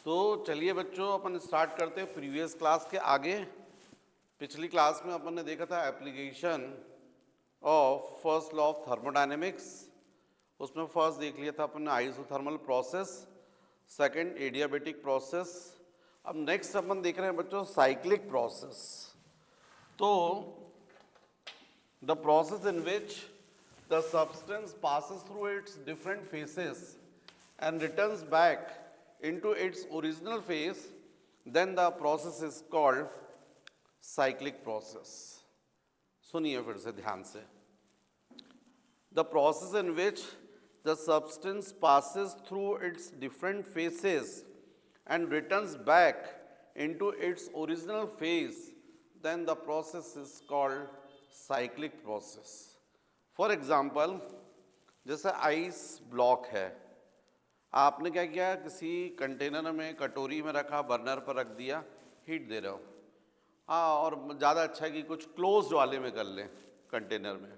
तो चलिए बच्चों, अपन स्टार्ट करते हैं प्रीवियस क्लास के आगे। पिछली क्लास में अपन ने देखा था application of first law of thermodynamics. उसमें फर्स्ट देख लिया था अपन ने isothermal process, second adiabatic process. अब नेक्स्ट अपन देख रहे हैं बच्चों साइक्लिक प्रोसेस। तो the process in which the substance passes through its different phases and returns back into its original phase, then the process is called cyclic process. सुनिए फिर से ध्यान से। The process in which the substance passes through its different phases and returns back into its original phase, then the process is called cyclic process. For example, जैसे ice block है, आपने क्या किया, किसी कंटेनर में कटोरी में रखा, बर्नर पर रख दिया, हीट दे रहे हो। हाँ, और ज़्यादा अच्छा है कि कुछ क्लोज्ड वाले में कर लें कंटेनर में।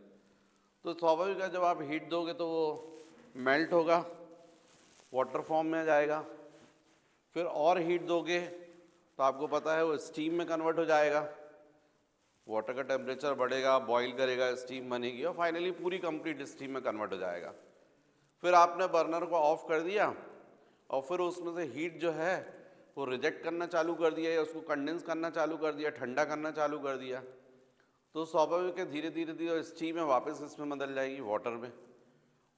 तो स्वाभाविक है जब आप हीट दोगे तो वो मेल्ट होगा, वाटर फॉर्म में आ जाएगा। फिर और हीट दोगे तो आपको पता है वो स्टीम में कन्वर्ट हो जाएगा। वाटर का टेम्परेचर बढ़ेगा, बॉईल करेगा, स्टीम बनेगी और फाइनली पूरी कंप्लीट स्टीम में कन्वर्ट हो जाएगा। फिर आपने बर्नर को ऑफ कर दिया और फिर उसमें से हीट जो है वो रिजेक्ट करना चालू कर दिया या उसको कंडेंस करना चालू कर दिया, ठंडा करना चालू कर दिया। तो स्वाभाविक है धीरे धीरे धीरे स्टीम है वापस इसमें बदल जाएगी वाटर में,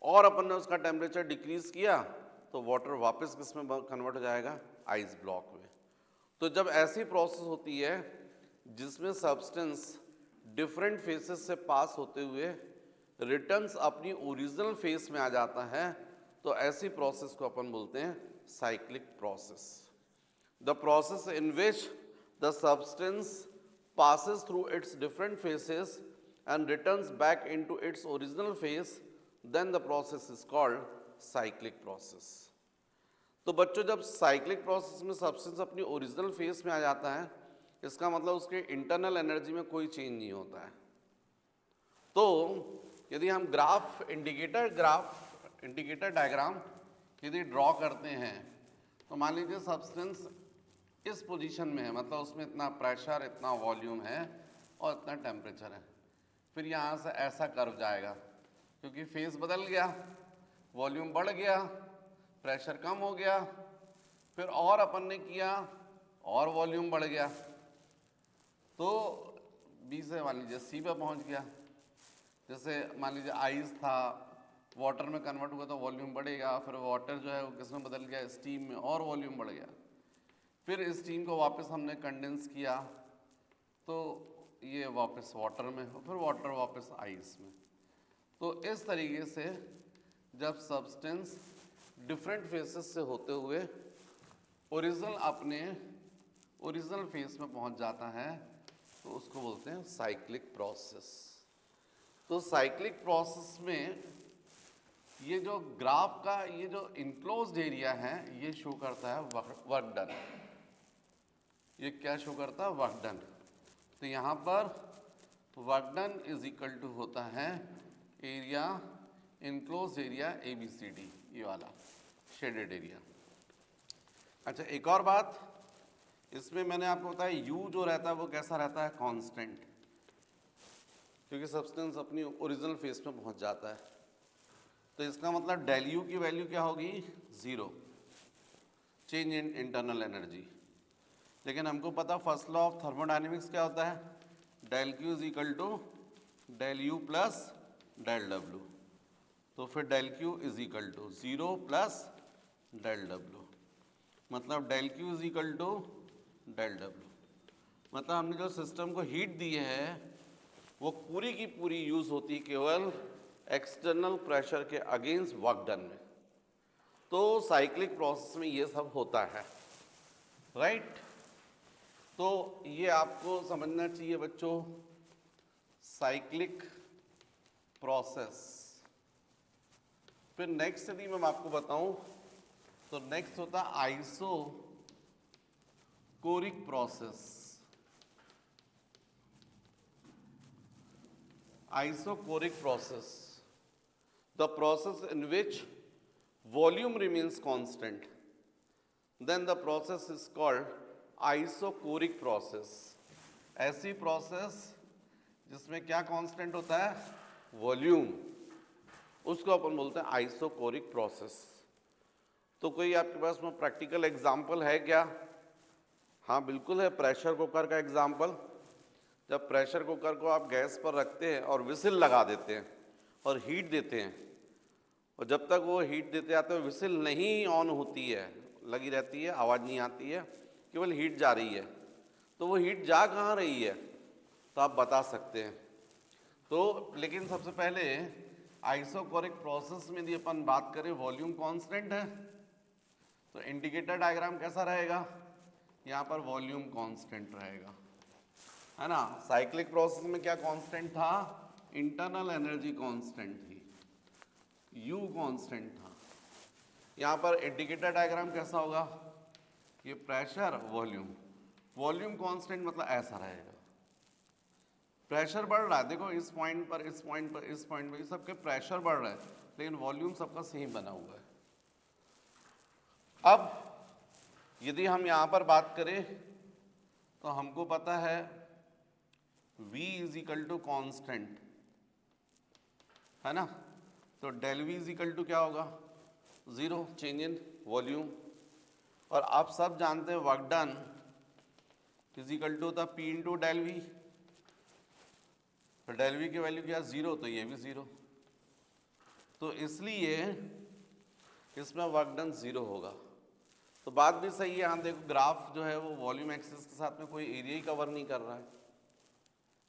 और अपन ने उसका टेम्परेचर डिक्रीज किया तो वाटर वापस किस में कन्वर्ट हो जाएगा, आइस ब्लॉक में। तो जब ऐसी प्रोसेस होती है जिसमें सब्सटेंस डिफरेंट फेसेस से पास होते हुए रिटर्न्स अपनी ओरिजिनल फेस में आ जाता है, तो ऐसी प्रोसेस को अपन बोलते हैं cyclic process. The process in which the substance passes through its different phases and returns back into its original phase, then the process is called cyclic process. तो बच्चों, जब साइक्लिक प्रोसेस में सब्सटेंस अपनी original face में आ जाता है, इसका मतलब उसके इंटरनल एनर्जी में कोई चेंज नहीं होता है। तो यदि हम इंडिकेटर डायग्राम यदि ड्रॉ करते हैं, तो मान लीजिए सब्सटेंस इस पोजीशन में है, मतलब उसमें इतना प्रेशर, इतना वॉल्यूम है और इतना टेम्परेचर है। फिर यहाँ से ऐसा कर्व जाएगा क्योंकि फेस बदल गया, वॉल्यूम बढ़ गया, प्रेशर कम हो गया, फिर और अपन ने किया और वॉल्यूम बढ़ गया, तो बी से मान लीजिए सी पे पहुँच गया। जैसे मान लीजिए आइस था, वाटर में कन्वर्ट हुआ तो वॉल्यूम बढ़ेगा, फिर वाटर जो है वो किस में बदल गया, स्टीम में, और वॉल्यूम बढ़ गया। फिर स्टीम को वापस हमने कंडेंस किया तो ये वापस वाटर में, फिर वाटर वापस आइस में। तो इस तरीके से जब सब्सटेंस डिफरेंट फेसेस से होते हुए अपने ओरिजिनल फेस में पहुंच जाता है, तो उसको बोलते हैं साइक्लिक प्रोसेस। तो साइक्लिक प्रोसेस में ये जो ग्राफ का ये जो इनक्लोज्ड एरिया है ये शो करता है वर्क डन। ये क्या शो करता है, वर्क डन। तो यहाँ पर work done is equal to होता है एरिया, इनक्लोज्ड एरिया ABCD, ये वाला शेडेड एरिया। अच्छा, एक और बात, इसमें मैंने आपको बताया U जो रहता है वो कैसा रहता है, कांस्टेंट, क्योंकि सब्सटेंस अपनी ओरिजिनल फेस में पहुंच जाता है। तो इसका मतलब डेल U की वैल्यू क्या होगी, 0, चेंज इन इंटरनल एनर्जी। लेकिन हमको पता फर्स्ट लॉ ऑफ थर्मोडायनेमिक्स क्या होता है, del Q is equal to del U plus del W। तो फिर del Q is equal to 0 plus del W, मतलब del Q is equal to del W। मतलब हमने जो सिस्टम को हीट दी है वो पूरी की पूरी यूज होती है केवल एक्सटर्नल प्रेशर के अगेंस्ट वर्क डन में। तो साइक्लिक प्रोसेस में ये सब होता है, राइट। तो ये आपको समझना चाहिए बच्चों, साइक्लिक प्रोसेस। फिर नेक्स्ट यदि मैं आपको बताऊं तो नेक्स्ट होता है isochoric process. Isochoric process, the process in which volume remains constant, then the process is called isochoric process. ऐसी प्रोसेस जिसमें क्या कांस्टेंट होता है, वॉल्यूम, उसको अपन बोलते हैं आइसोकोरिक प्रोसेस। तो कोई आपके पास में प्रैक्टिकल एग्जांपल है क्या? हाँ बिल्कुल है, प्रेशर कुकर का एग्जांपल। जब प्रेशर कुकर को आप गैस पर रखते हैं और विसिल लगा देते हैं और हीट देते हैं, और जब तक वो हीट देते आते हैं विसिल नहीं ऑन होती है, लगी रहती है, आवाज़ नहीं आती है, केवल हीट जा रही है, तो वो हीट जा कहाँ रही है तो आप बता सकते हैं। तो लेकिन सबसे पहले आइसोकोरिक प्रोसेस में यदि अपन बात करें, वॉल्यूम कांस्टेंट है, तो इंडिकेटर डायग्राम कैसा रहेगा, यहाँ पर वॉल्यूम कांस्टेंट रहेगा, है ना। साइक्लिक प्रोसेस में क्या कांस्टेंट था, इंटरनल एनर्जी कांस्टेंट थी, यू कांस्टेंट था। यहाँ पर इंडिकेटर डायग्राम कैसा होगा, ये प्रेशर वॉल्यूम, वॉल्यूम कांस्टेंट मतलब ऐसा रहेगा। प्रेशर बढ़ रहा है, देखो इस पॉइंट पर, इस पॉइंट पर, इस पॉइंट पर, ये सबके प्रेशर बढ़ रहा है, लेकिन वॉल्यूम सबका सेम बना हुआ है। अब यदि हम यहाँ पर बात करें तो हमको पता है V is equal to constant, है ना। तो del V is equal to क्या होगा, जीरो, चेंज इन वॉल्यूम। और आप सब जानते हैं work done is equal to the P into del V। तो डेल V की वैल्यू क्या, जीरो, तो ये भी जीरो, तो इसलिए इसमें वर्क डन जीरो होगा। तो बात भी सही है, यहाँ देखो ग्राफ जो है वो वॉल्यूम एक्सिस के साथ में कोई एरिया ही कवर नहीं कर रहा है,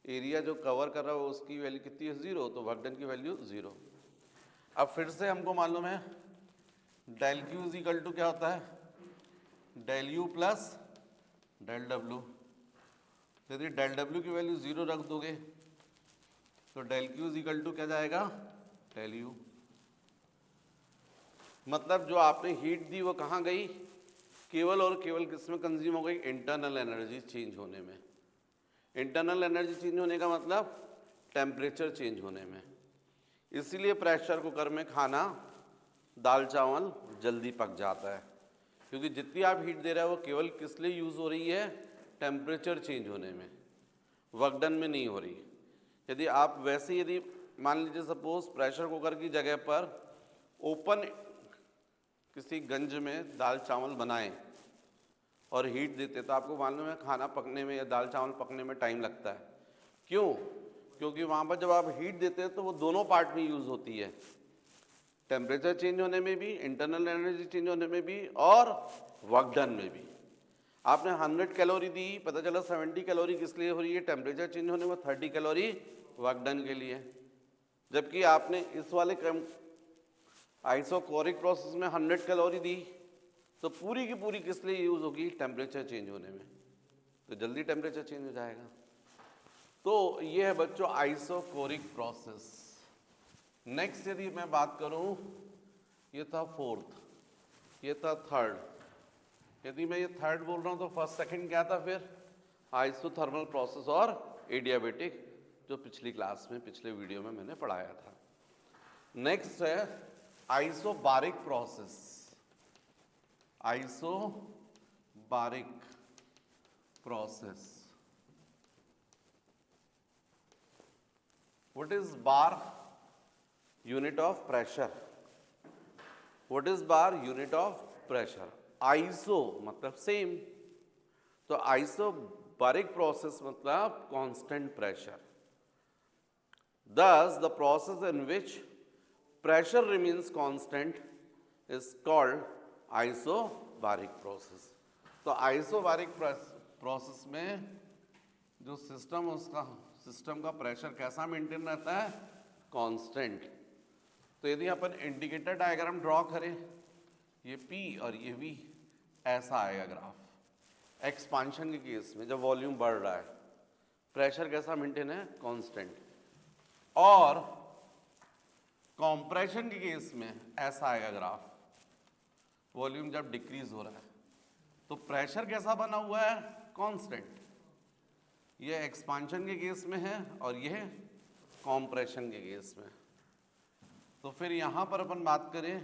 एरिया जो कवर कर रहा है वो उसकी वैल्यू कितनी है, जीरो, तो वर्क डन की वैल्यू जीरो। अब फिर से हमको मालूम है del Q is equal to क्या होता है, del U plus del W. यदि डेल डब्ल्यू की वैल्यू जीरो रख दोगे तो del Q is equal to क्या जाएगा, डेल यू। मतलब जो आपने हीट दी वो कहाँ गई, केवल और केवल किसमें कंज्यूम हो गई, इंटरनल एनर्जी चेंज होने में। इंटरनल एनर्जी चेंज होने का मतलब टेम्परेचर चेंज होने में। इसीलिए प्रेशर कुकर में खाना, दाल चावल जल्दी पक जाता है, क्योंकि जितनी आप हीट दे रहे हो वो केवल किस लिए यूज़ हो रही है, टेम्परेचर चेंज होने में, वर्क डन में नहीं हो रही। यदि आप वैसे यदि मान लीजिए सपोज प्रेशर कुकर की जगह पर ओपन किसी गंज में दाल चावल बनाएं और हीट देते, तो आपको मालूम है खाना पकने में या दाल चावल पकने में टाइम लगता है। क्यों? क्योंकि वहाँ पर जब आप हीट देते हैं तो वो दोनों पार्ट में यूज़ होती है, टेम्परेचर चेंज होने में भी, इंटरनल एनर्जी चेंज होने में भी, और वर्क डन में भी। आपने 100 कैलोरी दी, पता चला 70 कैलोरी किस लिए हो रही है, टेम्परेचर चेंज होने में, 30 कैलोरी वर्क डन के लिए। जबकि आपने इस वाले आइसोकोरिक प्रोसेस में 100 कैलोरी दी, तो पूरी की पूरी किस लिए यूज होगी, टेम्परेचर चेंज होने में, तो जल्दी टेम्परेचर चेंज हो जाएगा। तो ये है बच्चों आइसोकोरिक प्रोसेस। नेक्स्ट यदि मैं बात करूं, ये था फोर्थ, ये था थर्ड। यदि मैं ये थर्ड बोल रहा हूं तो फर्स्ट सेकंड क्या था फिर, आइसोथर्मल प्रोसेस और एडियाबेटिक, जो पिछली क्लास में, पिछले वीडियो में मैंने पढ़ाया था। नेक्स्ट है isobaric process. Isobaric process, what is bar, unit of pressure. What is bar, unit of pressure. Iso मतलब सेम, तो आइसोबारिक प्रोसेस मतलब constant pressure. Thus, the process in which pressure remains constant is called isobaric process. तो isobaric process में जो system, उसका system का pressure कैसा maintain रहता है, कांस्टेंट। तो यदि अपन इंडिकेटर डायग्राम ड्रॉ करें, ये P और ये V, ऐसा आएगा ग्राफ। एक्सपांशन के केस में जब वॉल्यूम बढ़ रहा है, प्रेशर कैसा मेंटेन है, कांस्टेंट। और कंप्रेशन के केस में ऐसा आएगा ग्राफ, वॉल्यूम जब डिक्रीज हो रहा है तो प्रेशर कैसा बना हुआ है, कांस्टेंट। ये एक्सपांशन के केस में है और ये कंप्रेशन के केस में। तो फिर यहां पर अपन बात करें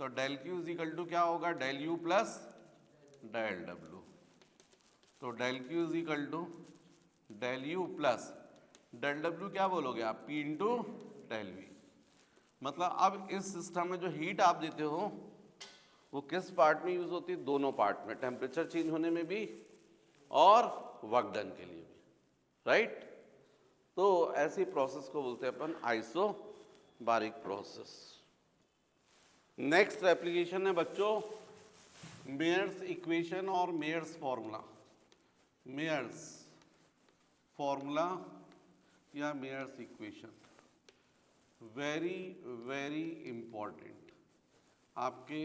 तो del Q is equal to क्या होगा, del U plus del W. तो del Q is equal to del U plus del W क्या बोलोगे आप, पी इंटू डेल वी। मतलब अब इस सिस्टम में जो हीट आप देते हो वो किस पार्ट में यूज होती है, दोनों पार्ट में, टेम्परेचर चेंज होने में भी और वर्क डन के लिए भी, राइट। तो ऐसी प्रोसेस को बोलते हैं अपन आइसोबारिक प्रोसेस। नेक्स्ट एप्लीकेशन है बच्चों मेयर्स इक्वेशन और मेयर्स फॉर्मूला। मेयर्स फॉर्मूला या Mayer's equation very very important आपके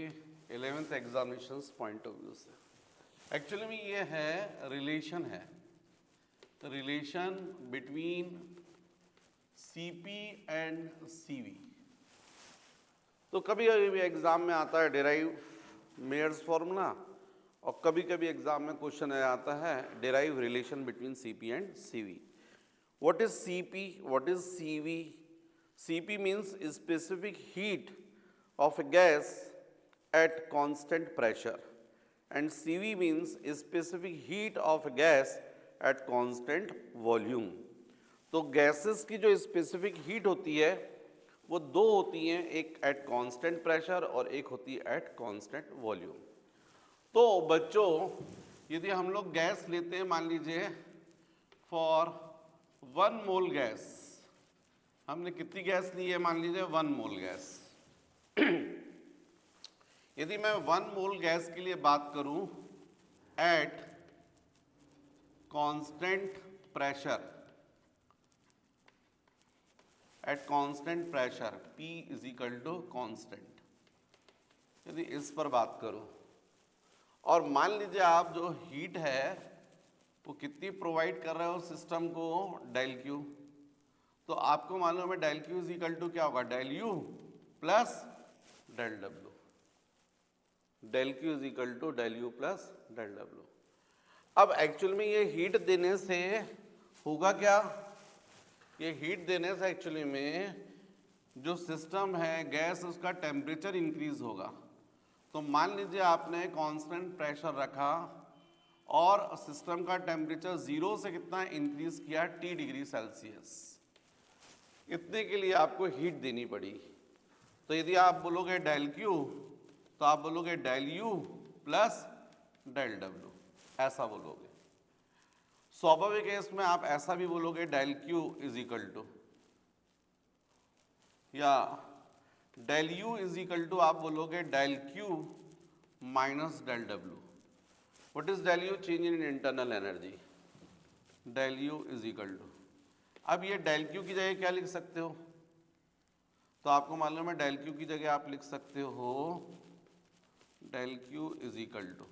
11th examinations point of view से। एक्चुअली में ये है रिलेशन है, relation between CP and CV. तो कभी कभी एग्जाम में आता है डिराइव मेयर्स फॉर्मूला और कभी कभी एग्जाम में क्वेश्चन आता है derive relation between CP and CV. What is CP, what is CV? CP means specific heat of a gas at constant pressure and CV means specific heat of a gas at constant volume। तो gases की जो specific heat होती है वो दो होती हैं, एक एट कांस्टेंट प्रेशर और एक होती है एट कांस्टेंट वॉल्यूम। तो बच्चों यदि हम लोग गैस लेते हैं, मान लीजिए फॉर 1 मोल गैस, हमने कितनी गैस ली है, मान लीजिए 1 मोल गैस। यदि मैं 1 मोल गैस के लिए बात करूं at constant pressure, at constant pressure P is equal to constant, यदि इस पर बात करूं और मान लीजिए आप जो हीट है वो कितनी प्रोवाइड कर रहे हो सिस्टम को, डेल क्यू। तो आपको मालूम है del Q is equal to क्या होगा, del U plus del W. Del Q is equal to del U plus del W. अब एक्चुअल में ये हीट देने से होगा क्या, ये हीट देने से एक्चुअली में जो सिस्टम है गैस उसका टेम्परेचर इंक्रीज होगा। तो मान लीजिए आपने कांस्टेंट प्रेशर रखा और सिस्टम का टेम्परेचर 0 से कितना इंक्रीज किया, T डिग्री सेल्सियस। इतने के लिए आपको हीट देनी पड़ी। तो यदि आप बोलोगे डेल क्यू तो आप बोलोगे del U plus del W, ऐसा बोलोगे। स्वाभाविक है इसमें आप ऐसा भी बोलोगे del Q is equal to, या del U is equal to आप बोलोगे del Q minus del W. What is del U, change in internal energy. Del U is equal to, अब ये डेल क्यू की जगह क्या लिख सकते हो, तो आपको मालूम है डेल क्यू की जगह आप लिख सकते हो del Q is equal to,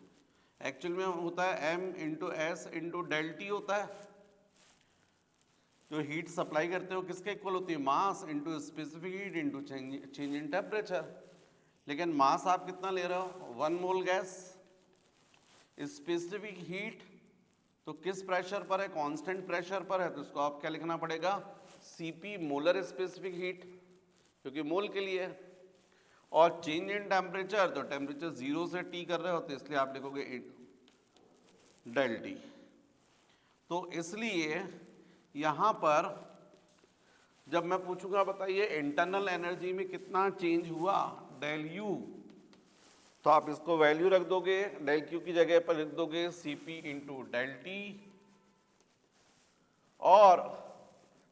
actual में होता है m into S into del T होता है। जो हीट सप्लाई करते हो किसके इक्वल होती है, mass into specific heat into change in temperature. लेकिन मास आप कितना ले रहे हो, 1 मोल गैस, स्पेसिफिक हीट तो किस प्रेशर पर है, कांस्टेंट प्रेशर पर है, तो इसको आप क्या लिखना पड़ेगा, Cp मोलर स्पेसिफिक हीट, क्योंकि मोल के लिए है। और चेंज इन टेम्परेचर तो टेम्परेचर 0 से T कर रहे होते, इसलिए आप लिखोगे डेल टी। तो इसलिए यहां पर जब मैं पूछूंगा बताइए इंटरनल एनर्जी में कितना चेंज हुआ, डेल यू, तो आप इसको वैल्यू रख दोगे, डेल क्यू की जगह पर लिख दोगे Cp इंटू डेल टी और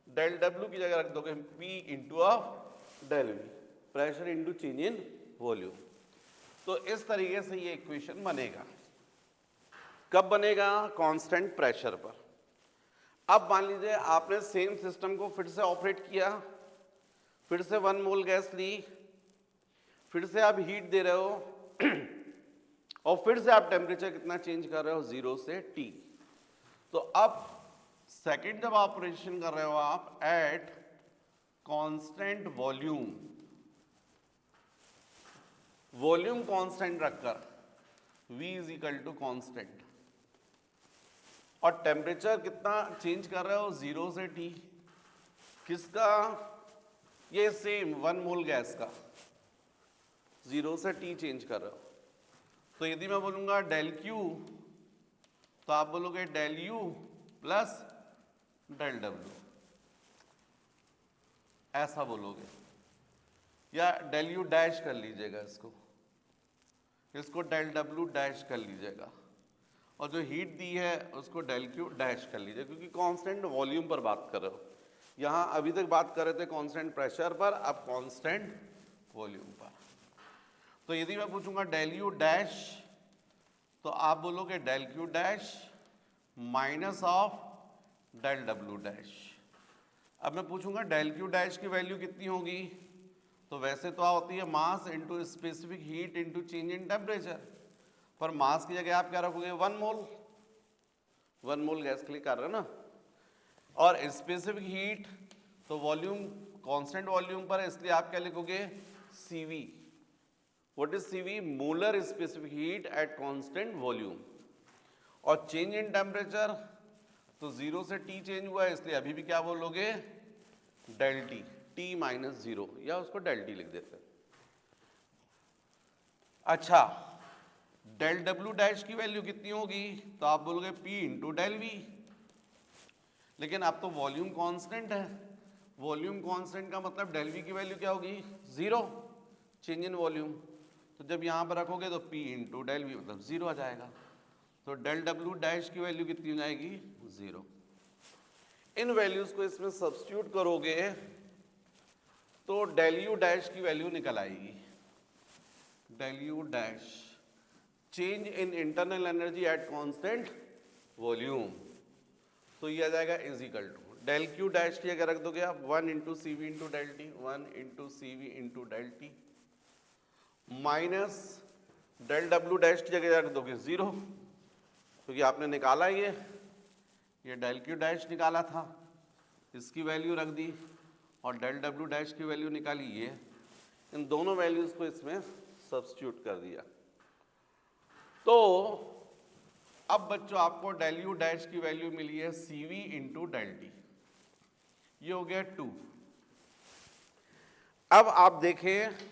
डेल डब्ल्यू की जगह रख दोगे P into of del V, pressure into change in volume. तो इस तरीके से ये इक्वेशन बनेगा। कब बनेगा, कांस्टेंट प्रेशर पर। अब मान लीजिए आपने सेम सिस्टम को फिर से ऑपरेट किया, फिर से 1 मोल गैस ली, फिर से आप हीट दे रहे हो और फिर से आप टेम्परेचर कितना चेंज कर रहे हो, 0 से T। तो अब सेकंड जब ऑपरेशन कर रहे हो आप at constant volume, volume constant रखकर V is equal to constant, और टेम्परेचर कितना चेंज कर रहे हो, 0 से T। किसका, ये सेम 1 मोल गैस का 0 से T चेंज कर रहे हो। तो यदि मैं बोलूँगा डेल क्यू तो आप बोलोगे del U plus del W, ऐसा बोलोगे, या डेल यू डैश कर लीजिएगा, इसको डेल डब्ल्यू डैश कर लीजिएगा, और जो हीट दी है उसको डेल क्यू डैश कर लीजिए, क्योंकि कांस्टेंट वॉल्यूम पर बात कर रहे हो। यहाँ अभी तक बात कर रहे थे कांस्टेंट प्रेशर पर, अब कांस्टेंट वॉल्यूम पर। तो यदि मैं पूछूंगा डेल यू डैश तो आप बोलोगे del Q dash minus of del W dash. अब मैं पूछूंगा डेल क्यू डैश की वैल्यू कितनी होगी, तो वैसे तो होती है mass into specific heat into change in temperature, पर मास की जगह आप क्या रखोगे, 1 मोल, 1 मोल गैस के लिए कर रहे हो ना, और स्पेसिफिक हीट तो वॉल्यूम कांस्टेंट वॉल्यूम पर है, इसलिए आप क्या लिखोगे, CV। What is CV? Molar specific heat at constant volume. और चेंज इन टेम्परेचर तो 0 से T चेंज हुआ है, इसलिए अभी भी क्या बोलोगे, डेल T, T माइनस 0, या उसको डेल T लिख देते हैं। अच्छा, डेल डब्ल्यू डैश की वैल्यू कितनी होगी, तो आप बोलोगे P इंटू डेल वी, लेकिन अब तो वॉल्यूम कांस्टेंट है, वॉल्यूम कांस्टेंट का मतलब डेल वी की वैल्यू क्या होगी, 0, चेंज इन वॉल्यूम। तो जब यहाँ पर रखोगे तो P इंटू डेल वी मतलब 0 आ जाएगा, तो डेल डब्ल्यू डैश की वैल्यू कितनी हो जाएगी, 0। इन वैल्यूज को इसमें सब्स्टिट्यूट करोगे तो डेल यू डैश की वैल्यू निकल आएगी, del U dash change in internal energy at constant volume, तो ये आ जाएगा is equal to del Q dash की अगर रख दोगे आप 1 into C V into del T, 1 into C V into del T, minus del W dash की जगह रख दोगे 0, क्योंकि आपने निकाला ये डेल क्यू डैश निकाला था, इसकी वैल्यू रख दी, और डेल डब्ल्यू डैश की वैल्यू निकाली ये, इन दोनों वैल्यूज को इसमें सब्स्टिट्यूट कर दिया। तो अब बच्चों आपको डेल यू डैश की वैल्यू मिली है CV इंटू डेल टी, ये हो गया 2। अब आप देखें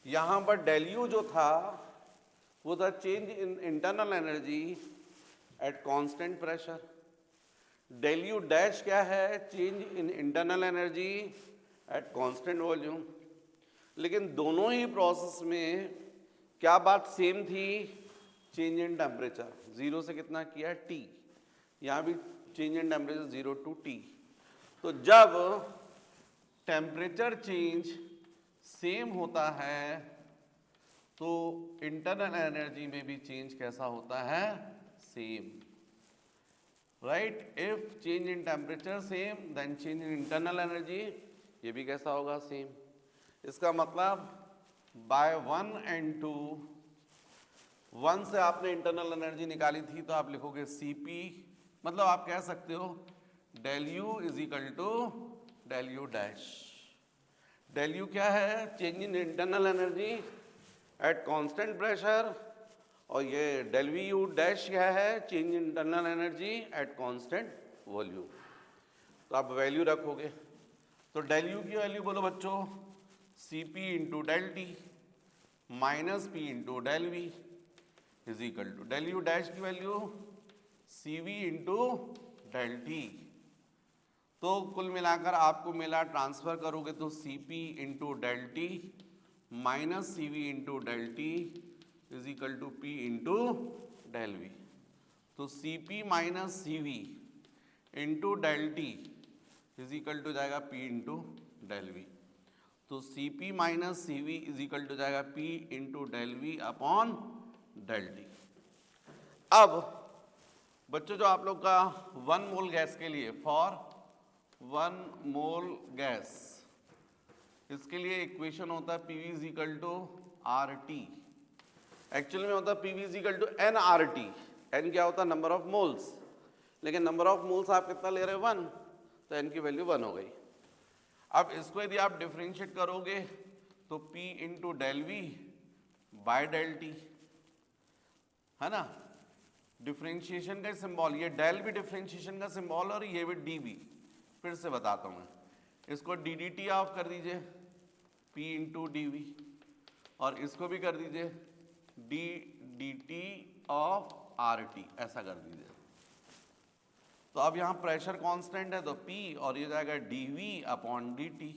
यहां पर डेल यू जो था वो था change in internal energy at constant pressure, del U dash क्या है, change in internal energy at constant volume. लेकिन दोनों ही प्रोसेस में क्या बात सेम थी, चेंज इन टेम्परेचर, 0 से कितना किया, T, यहाँ भी change in temperature 0 to T। तो जब टेम्परेचर चेंज सेम होता है तो इंटरनल एनर्जी में भी चेंज कैसा होता है, same, right. If change in temperature same then change in internal energy, ये भी कैसा होगा, सेम। इसका मतलब बाय 1 and 2, 1 से आपने इंटरनल एनर्जी निकाली थी तो आप लिखोगे CP, मतलब आप कह सकते हो del U is equal to del U dash. Del U क्या है, change in internal energy at constant pressure, और ये डेल वी यू डैश क्या है, change in internal energy at constant volume. तो आप वैल्यू रखोगे, तो डेल यू की वैल्यू बोलो बच्चों, CP into del T minus P into del V is equal to del U dash की वैल्यू CV इंटू डेल टी। तो कुल मिलाकर आपको मिला, ट्रांसफर करोगे तो CP into del T minus CV into del T is equal to P into del V. तो CP minus CV into del T is equal to जाएगा P इंटू डेल वी। तो CP minus CV is equal to जाएगा P into del V upon del T. अब बच्चों जो आप लोग का 1 मोल गैस के लिए, फॉर 1 मोल गैस, इसके लिए इक्वेशन होता है PV is equal to RT। Actually में होता है PV is equal to nRT। n क्या होता है, नंबर ऑफ मोल्स, लेकिन नंबर ऑफ मोल्स आप कितना ले रहे हो, 1, तो n की वैल्यू 1 हो गई। अब इसको यदि आप डिफरेंशिएट करोगे तो P into del V by del T, है ना। डिफरेंशिएशन का सिंबल, ये डेल भी डिफरेंशिएशन का सिंबल और ये भी डी भी। फिर से बताता हूँ मैं, इसको DDT ऑफ कर दीजिए, P इंटू डी वी, और इसको भी कर दीजिए dt ऑफ RT, ऐसा कर दीजिए। तो अब यहाँ प्रेशर कांस्टेंट है तो P, और ये जाएगा dV अपॉन dt,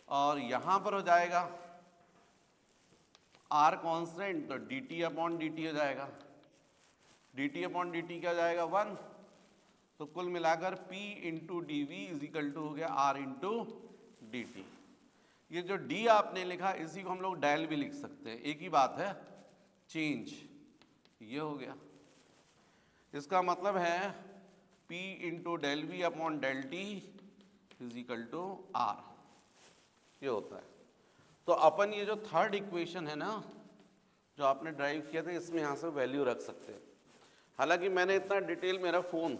और यहाँ पर हो जाएगा R कांस्टेंट तो dt अपॉन dt हो जाएगा। dt अपॉन dt क्या हो जाएगा 1, तो कुल मिलाकर P into D V is equal to हो गया R इंटू डी टी। ये जो D आपने लिखा इसी को हम लोग डेल भी लिख सकते हैं, एक ही बात है, चेंज, ये हो गया। इसका मतलब है P into del V upon del T is equal to R, ये होता है। तो अपन ये जो थर्ड इक्वेशन है ना जो आपने ड्राइव किया था, इसमें यहाँ से वैल्यू रख सकते हैं। हालांकि मैंने इतना डिटेल, मेरा फोन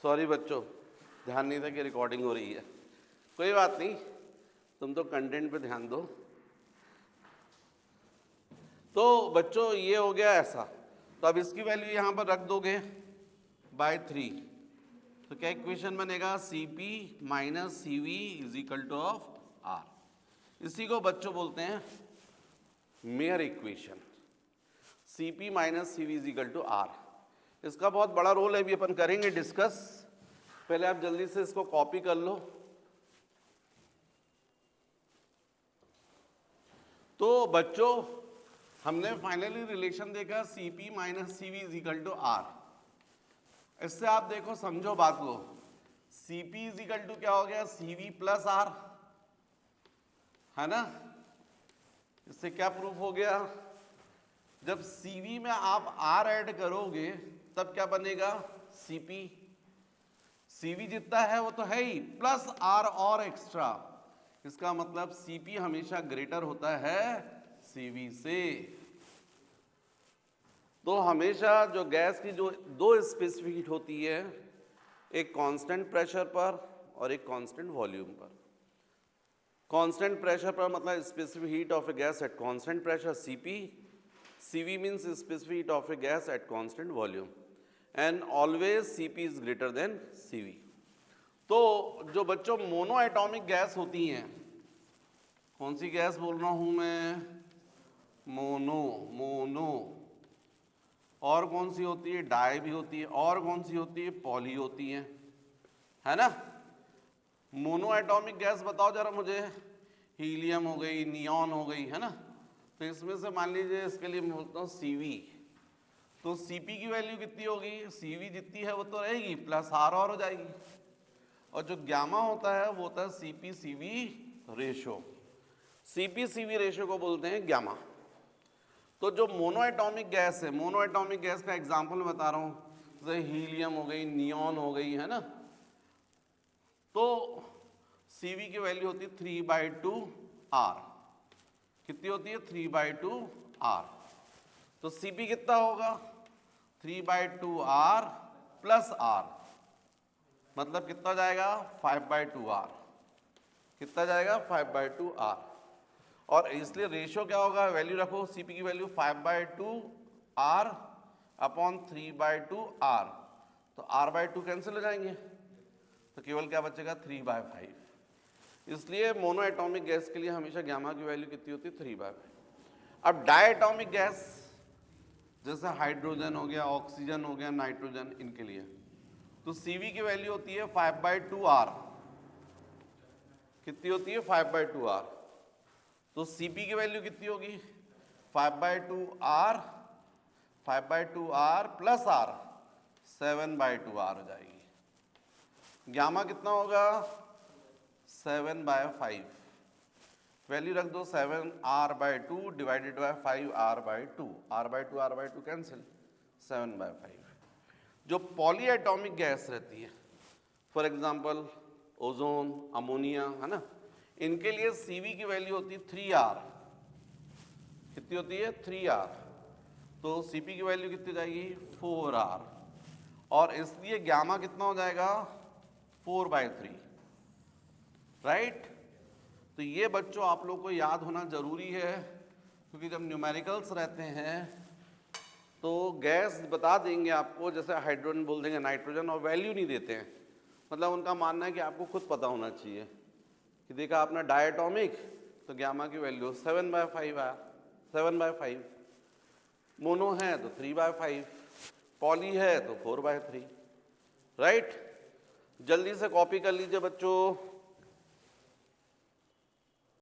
सॉरी बच्चों, ध्यान नहीं था कि रिकॉर्डिंग हो रही है। कोई बात नहीं, तुम तो कंटेंट पे ध्यान दो। तो बच्चों ये हो गया ऐसा, तो अब इसकी वैल्यू यहाँ पर रख दोगे बाय 3, तो क्या इक्वेशन बनेगा, Cp minus Cv is equal to of R। इसी को बच्चों बोलते हैं Mayer equation, Cp minus Cv is equal to R। इसका बहुत बड़ा रोल है, अभी अपन करेंगे डिस्कस। पहले आप जल्दी से इसको कॉपी कर लो। तो बच्चों हमने फाइनली रिलेशन देखा Cp minus Cv is equal to R। इससे आप देखो, समझो बात को, Cp इज इक्वल टू क्या हो गया, Cv प्लस R, है ना। इससे क्या प्रूफ हो गया, जब Cv में आप R ऐड करोगे तब क्या बनेगा, Cp। Cv जितना है वो तो है ही, प्लस R और एक्स्ट्रा, इसका मतलब Cp हमेशा ग्रेटर होता है Cv से। तो हमेशा जो गैस की जो दो स्पेसिफिक हीट होती है, एक कांस्टेंट प्रेशर पर और एक कांस्टेंट वॉल्यूम पर। कांस्टेंट प्रेशर पर मतलब specific heat of A gas at constant pressure Cp, Cv means specific heat of A gas at constant volume, and always Cp is greater than Cv। तो जो बच्चों mono atomic gas होती हैं, कौन सी gas बोल रहा हूं मैं, मोनो, और कौन सी होती है, डाई भी होती है, और कौन सी होती है, पॉली होती है ना। मोनो एटॉमिक गैस बताओ जरा मुझे, हीलियम हो गई, नियॉन हो गई, है ना। तो इसमें से मान लीजिए इसके लिए मैं बोलता हूँ Cv, तो Cp की वैल्यू कितनी होगी, Cv जितनी है वो तो रहेगी, प्लस R और हो जाएगी। और जो गामा होता है वो होता है Cp Cv ratio, Cp Cv ratio को बोलते हैं गामा। तो जो मोनो एटॉमिक गैस है, मोनो एटॉमिक गैस का एग्जांपल मैं बता रहा हूँ, जैसे हीलियम हो गई, नियॉन हो गई, है ना। तो Cv की वैल्यू होती है 3/2 R, कितनी होती है, 3/2 R। तो Cp कितना होगा, 3/2 R प्लस R, मतलब कितना जाएगा, 5/2 R, कितना जाएगा, 5/2 R। और इसलिए रेशियो क्या होगा, वैल्यू रखो, Cp की वैल्यू 5/2 R अपॉन 3/2 R, तो R/2 कैंसिल हो जाएंगे, तो केवल क्या बचेगा, 3/5। इसलिए मोनो एटॉमिक गैस के लिए हमेशा गामा की वैल्यू कितनी होती है, 3/5। अब डाई एटॉमिक गैस जैसे हाइड्रोजन हो गया, ऑक्सीजन हो गया, नाइट्रोजन, इनके लिए तो Cv की वैल्यू होती है 5/2 R, कितनी होती है, 5/2 R। तो Cp की वैल्यू कितनी होगी, 5/2 R, 5/2 R plus R, 7/2 R हो जाएगी। गामा कितना होगा, 7/5, वैल्यू रख दो 7R/2 divided by 5R/2, R/2 cancel, 7/5। जो पॉली एटॉमिक गैस रहती है, फॉर एग्जांपल ओजोन, अमोनिया, है ना, इनके लिए Cv की वैल्यू होती है 3R, कितनी होती है, 3R। तो Cp की वैल्यू कितनी जाएगी, 4R, और इसलिए गामा कितना हो जाएगा, 4/3, राइट। तो ये बच्चों आप लोग को याद होना जरूरी है, क्योंकि जब न्यूमेरिकल्स रहते हैं तो गैस बता देंगे आपको, जैसे हाइड्रोजन बोल देंगे, नाइट्रोजन, और वैल्यू नहीं देते हैं, मतलब उनका मानना है कि आपको खुद पता होना चाहिए कि देखा आपने डायटोमिक तो गामा की वैल्यू 7/5 आया, 7/5। मोनो है तो 3/5, पॉली है तो 4/3, राइट। जल्दी से कॉपी कर लीजिए बच्चों।